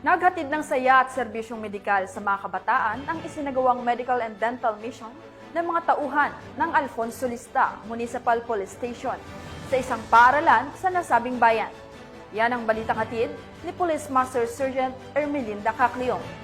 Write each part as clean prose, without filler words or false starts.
Naghatid ng saya at serbisyong medikal sa mga kabataan ang isinagawang medical and dental mission ng mga tauhan ng Alfonso Lista Municipal Police Station sa isang paaralan sa nasabing bayan. Yan ang balitang hatid ni Police Master Sergeant Ermelinda Cacleong.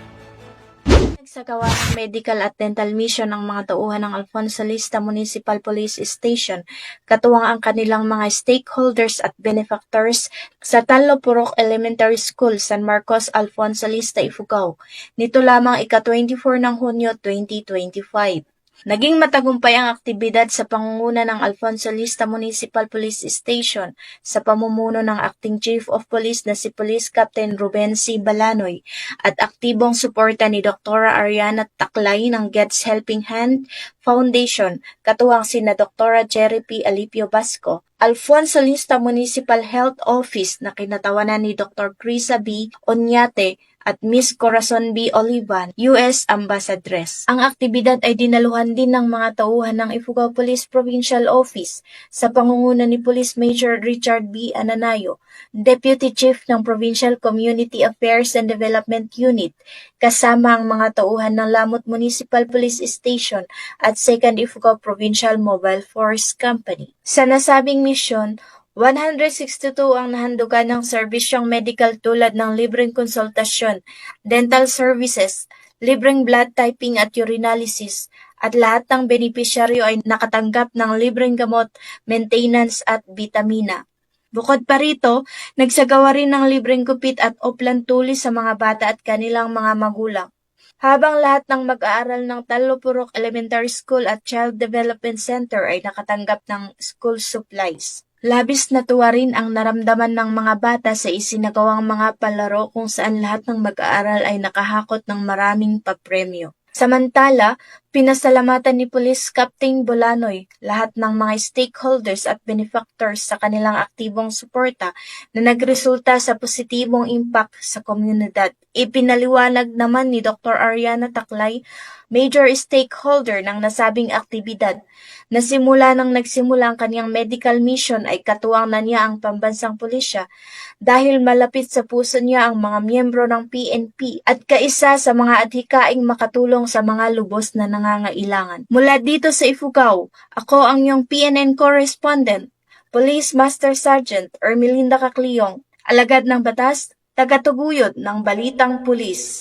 Nagsagawa ng medical at dental mission ang mga tauhan ng Alfonso Lista Municipal Police Station, katuwang ang kanilang mga stakeholders at benefactors sa Tanlo Purok Elementary School, San Marcos, Alfonso Lista, Ifugao. Nito lamang ika-24 ng Hunyo 2025. Naging matagumpay ang aktibidad sa pangunguna ng Alfonso Lista Municipal Police Station sa pamumuno ng Acting Chief of Police na si Police Captain Ruben C. Balanoy at aktibong suporta ni Dr. Ariana Taklay ng Gets Helping Hand Foundation, katuwang sina Dr. Jerry P. Alipio Basco, Alfonso Lista Municipal Health Office na kinatawanan ni Dr. Crisa B. Onyate at Miss Corazon B. Olivan, U.S. Ambassadress. Ang aktibidad ay dinaluhan din ng mga tauhan ng Ifugao Police Provincial Office sa pangunguna ni Police Major Richard B. Ananayo, Deputy Chief ng Provincial Community Affairs and Development Unit, kasama ang mga tauhan ng Lamot Municipal Police Station at 2nd Ifugao Provincial Mobile Force Company. Sa nasabing misyon, 162 ang nahandugan ng serbisyong medical tulad ng libreng konsultasyon, dental services, libreng blood typing at urinalysis, at lahat ng benepisyaryo ay nakatanggap ng libreng gamot, maintenance at bitamina. Bukod pa rito, nagsagawa rin ng libreng gupit at oplan tulis sa mga bata at kanilang mga magulang. Habang lahat ng mag-aaral ng Tanlo Purok Elementary School at Child Development Center ay nakatanggap ng school supplies. Labis na tuwa rin ang naramdaman ng mga bata sa isinagawang mga palaro kung saan lahat ng mag-aaral ay nakahakot ng maraming papremyo. Samantala, pinasalamatan ni Police Captain Bolanoy lahat ng mga stakeholders at benefactors sa kanilang aktibong suporta na nagresulta sa positibong impact sa komunidad. Ipinaliwanag naman ni Dr. Ariana Taklay, major stakeholder ng nasabing aktibidad, na simula nang nagsimula ang kanyang medical mission ay katuwang na niya ang pambansang pulisya dahil malapit sa puso niya ang mga miyembro ng PNP at kaisa sa mga adhikaing makatulong sa mga lubos na nangangailangan. Mula dito sa Ifugao, ako ang iyong PNN correspondent, Police Master Sergeant Ermelinda Cacleong, alagad ng batas, tagatuguyod ng Balitang Pulis.